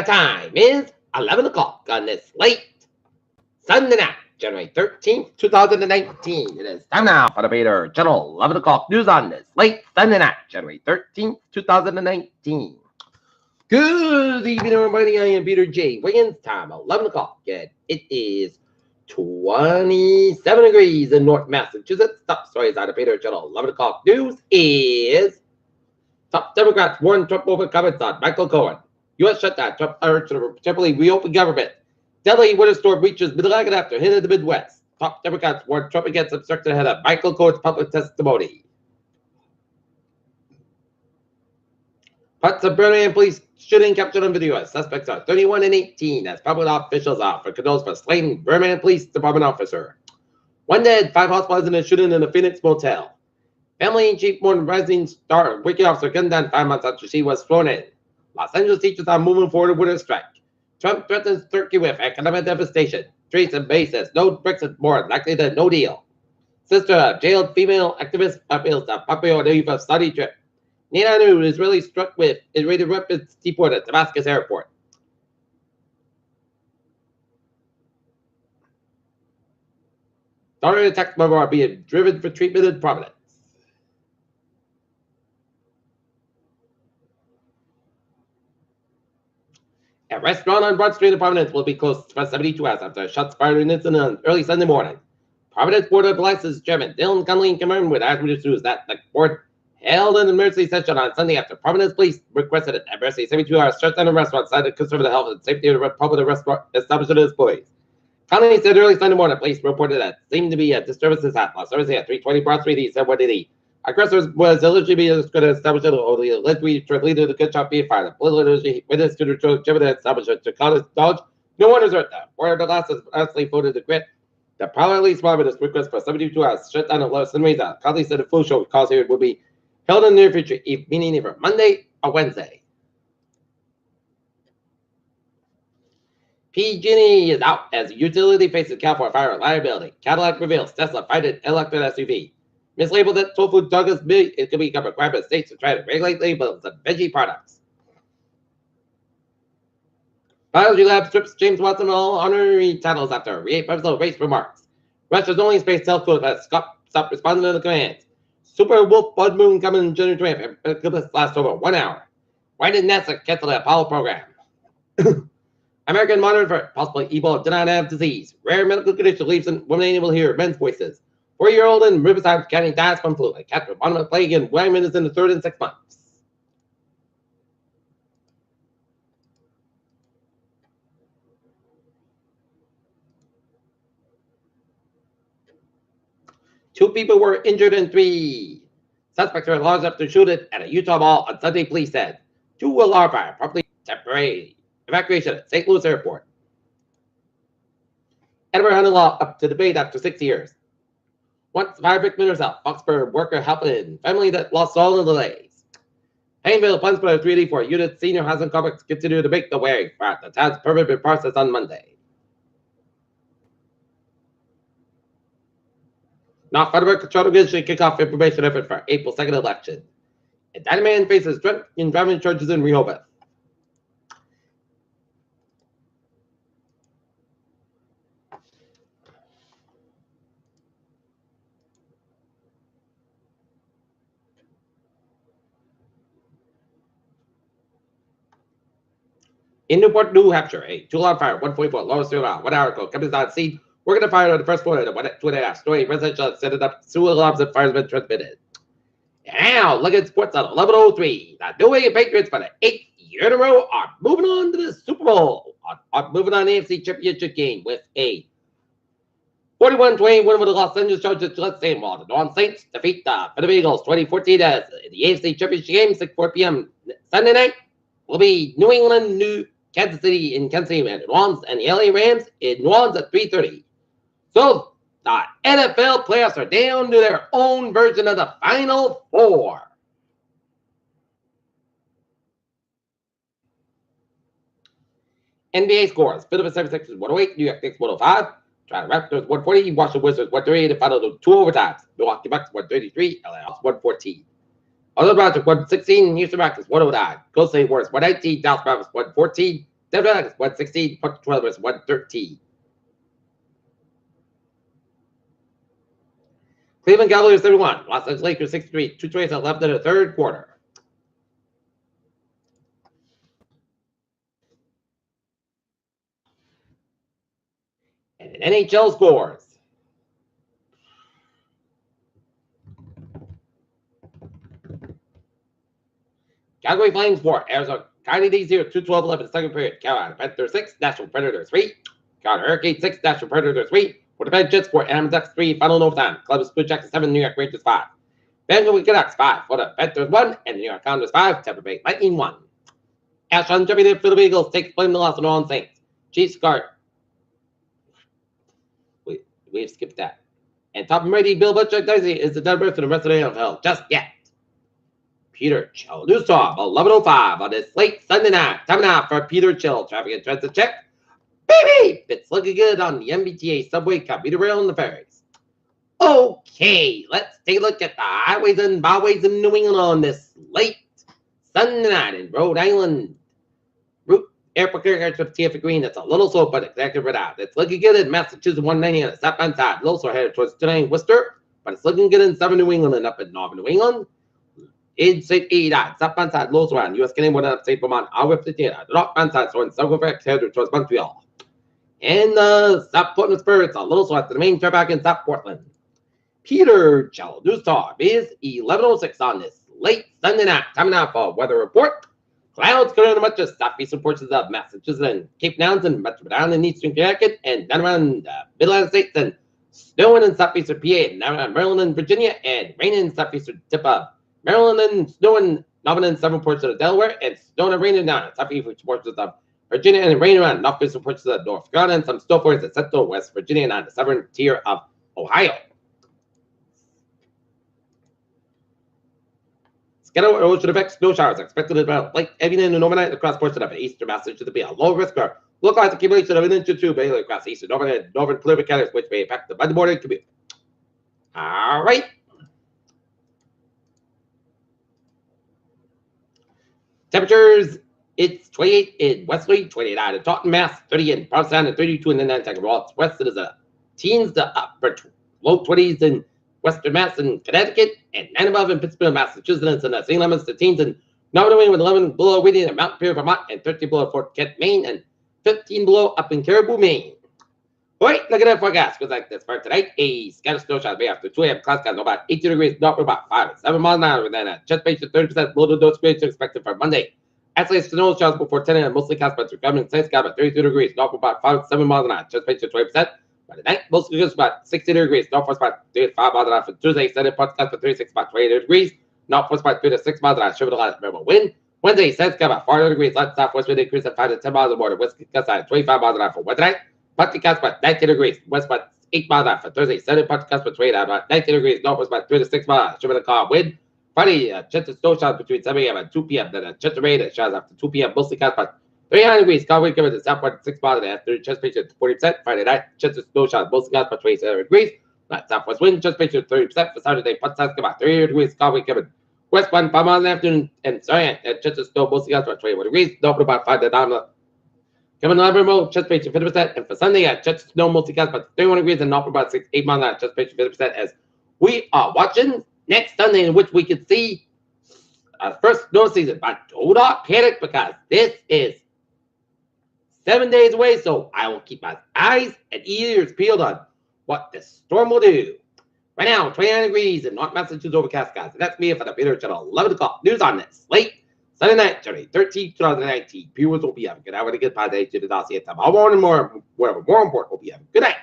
The time is 11 o'clock on this late Sunday night, January 13th, 2019. It is time now for the Peter Channel 11 o'clock news on this late Sunday night, January 13th, 2019. Good evening, everybody. I am Peter J. Wiggins. Time 11 o'clock, and it is 27 degrees in North Massachusetts. Top stories out of Peter Channel 11 o'clock news is top Democrats warn Trump over comments on Michael Cohen. U.S. shutdown. Trump urged to temporarily reopen government. Deadly winter storm reaches Mid-Atlantic after hitting the Midwest. Top Democrats warn Trump against obstructing ahead of Michael Cohen's public testimony. Parts of Birmingham police shooting captured on video. Suspects are 31 and 18 as public officials are for condones for slain Birmingham Police Department officer. 1 dead, 5 hospitalized in a shooting in a Phoenix motel. Family chief mourned rising star Wiki officer gunned down 5 months after she was thrown in. Los Angeles teachers are moving forward with a strike. Trump threatens Turkey with economic devastation. Theresa May says no Brexit more likely than no deal. Sister of jailed female activist appeals to popular leave of study trip. Netanyahu is really struck with Israeli weapons deport at Damascus airport. Daughter attacked mother are being driven for treatment in Providence. A restaurant on Broad Street in Providence will be closed for 72 hours after shots fired in an incident on early Sunday morning. Providence Board of License Chairman Dylan Connolly confirmed with Eyewitness News that the board held an emergency session on Sunday after Providence police requested an emergency 72 hours shutdown of restaurants cited concern for the health and safety of the public restaurant establishment employees. Connolly said early Sunday morning police reported that seemed to be a disturbances at Los Angeles at 320 Broad Street. He said what did he? Aggressors was allegedly being established over the alleged leader of the good shop being fired. A political witness to the chairman of the establishment to college dodge. No one was hurt though. Where the last is honestly voted to quit. The probably responded to this request for 72 hours shut down of Los Angeles. Connolly said the full show cause here will be held in the near future, meaning either Monday or Wednesday. PG&E is out as utility faces California fire liability. Cadillac reveals Tesla fighted electric SUV. Mislabeled that tofu Douglas milk, it could be covered by states to try to regulate labels of veggie products. Biology lab strips James Watson of all honorary titles after repersonal race remarks. Russia's only space telescope has stopped responding to the commands. Super Wolf Blood Moon coming January 20th. Eclipse lasts over 1 hour. Why did NASA cancel the Apollo program? American monitored for possible Ebola did not have disease. Rare medical condition leaves women unable to hear men's voices. 4-year-old in Riverside County dies from flu. A cat with bottom of plague in Wyoming is in the 3rd in 6 months. Two people were injured and 3 suspects were lodged after shooting at a Utah mall on Sunday, police said. 2 were alarmed by promptly temporary evacuation at St. Louis Airport. Edward Hunter Law up to debate after 6 years. Once fire victim herself, Foxborough worker helping family that lost all the delays. Painville plans for a 3D for unit senior housing complex continue to make the way for the town's permit process on Monday. Now, federal control should kick off information effort for April 2nd election. A Danny man faces drunk and driving charges in Rehoboth. In Newport, New Hampshire, a 2-alarm fire, 144, lowest 1 hour ago, companies on scene, working the fire on the first floor of the 2.5-story residential set it up, 2 alarms and fires been transmitted. And now, look at sports on 11:03. The New England Patriots for the 8th year in a row are moving on to the Super Bowl. Moving on the AFC Championship game with a 41-20 win over the Los Angeles Chargers. Let's say, while the New Orleans Saints defeat the Philadelphia Eagles 2014 as the AFC Championship game, 6:4 p.m. Sunday night will be New England, New Kansas City in Kansas City, and New Orleans, and the LA Rams in New Orleans at 3:30. So the NFL playoffs are down to their own version of the Final Four. NBA scores: Philadelphia 76ers 108, New York Knicks 105, Toronto Raptors 140, Washington Wizards 138, and final 2 overtimes. Milwaukee Bucks 133, LA Hawks 114. Orlando Magic 116, Houston Rockets 109, Golden State Warriors 119, Dallas Mavericks 114, Denver Nuggets 116, Portland Trailblazers 113. Cleveland Cavaliers 31, Los Angeles Lakers 63, 2 trades left in the third quarter. And in NHL scores. Calgary Flames 4, Arizona Coyotes 0, 2-12-11 second period. Carolina Panthers 6, Nashville Predators 3. Carolina Hurricanes 6, Nashville Predators 3. Winnipeg Jets 4, Anaheim Ducks 3, final overtime. Columbus Blue Jackets 7, New York Rangers 5. Vancouver Canucks 5, Florida Panthers 1, and New York Islanders 5, Tampa Bay Lightning 1. Ashland Championship Philadelphia Eagles takes blame the loss of New Orleans Saints. Chiefs guard. We've skipped that. And Tom Brady, Bill Belichick Dicey is the Denver for the rest of the NFL. Just yet. Peter Chill. News Talk 11:05 on this late Sunday night. Time now for Peter Chill. Traffic and transit check. Baby! It's looking good on the MBTA subway, commuter rail, and the ferries. Okay, let's take a look at the highways and byways in New England on this late Sunday night in Rhode Island. Route Airport Aircraft TF Green. It's a little slow, but it's active right out. It's looking good in Massachusetts 190 on the southbound side. Also headed towards 29 Worcester, but it's looking good in southern New England and up in northern New England. In St. Ada, southbound side, Lowe's around US Canadian border of St. Vermont, R50 theater. The northbound side, so in Southern Quebec, headed towards Montreal. And South Portland Spur, it's a little slow to the main turnback in South Portland. Peter Cello News Talk is 11:06 on this late Sunday night. Coming out for weather report. Clouds covering much of southeastern portions of Massachusetts and Cape Downs and much down in eastern Connecticut and down around Midland States and snowing in southeastern PA and down around Maryland and Virginia and raining in southeastern tip of Maryland and snowing northern and southern portions of Delaware and snowing and raining down in southeastern portions of Virginia and rain around northeastern portions of North Carolina and some snowflakes in central West Virginia and on the southern tier of Ohio. Scheduled erosion effects, snow showers expected about late evening and overnight across portions of eastern Massachusetts to be a low risk for localized accumulation of an inch or two mainly across eastern northern Cleveland counties, which may impact the Monday morning commute. All right. Temperatures, it's 28 in Wesley, 29 in Taunton, Mass, 30 in Provincetown, and 32 in the Nantucket. Well, west it is a teens to upper low 20s in Western Mass and Connecticut, and 9 above in Pittsburgh, Massachusetts, and the St. Lemons to teens in Northern New England with 11 below Whitney and Mount Pierre, Vermont, and 13 below Fort Kent, Maine, and 15 below up in Caribou, Maine. All right, look at that forecast. Goes like this for tonight. A scattered snow showers may after 2 a.m. Clouds got about 18 degrees, north about 5 and 7 miles an hour, and then a chest base to 30% below the dose grades expected for Monday. Isolated snow showers before 10 a.m. Mostly cast by coming. Saints got about 32 degrees, north about 5 and 7 miles an hour, chest base to 20%. By the night, mostly just about 60 degrees, northwest about 35 miles an hour for Tuesday. Sunday, podcast for 36 about 28 degrees, northwest about 3 to 6 miles an hour, shiver the last member wind. Wednesday, Saints got about 40 degrees, light southwest wind increase at 5 to 10 miles an hour, west gust at 25 miles an hour for Wednesday night. Podcast about 19 degrees, west about 8 miles an hour for Thursday. Sunday, podcast for 28 about 19 degrees, northwest about 3 to 6 miles an hour, shiver the calm wind. Friday, chance of snow showers between 7 a.m. and 2 p.m. Then a chance of rain and showers after 2 p.m. Mostly cast by 39 degrees. Calm wind coming to southwest 6 miles an hour. After chance pitch at 40%. Friday night, chance of snow showers mostly cast by 27 degrees. Not southwest wind, chance pitch at 30%. For Saturday, podcast about 30 degrees. Calm wind coming west 5 miles in the afternoon. And sorry, chance of snow mostly cast by 21 degrees. North about 5 to 9 miles. Coming to November mode, chest pitch at 50%. And for Sunday, chance of snow mostly cast by 31 degrees and north about 8 miles an hour. Chest pitch at 50% as we are watching next Sunday, in which we can see first snow season. But do not panic because this is 7 days away. So I will keep my eyes and ears peeled on what the storm will do. Right now, 29 degrees in North Massachusetts overcast, guys. And that's me for the Peter Channel 11 o'clock news on this late Sunday night, January 13th, 2019. Viewers will be having a good hour to get by the day to the dossier. Tomorrow morning, more important, will be having a good night.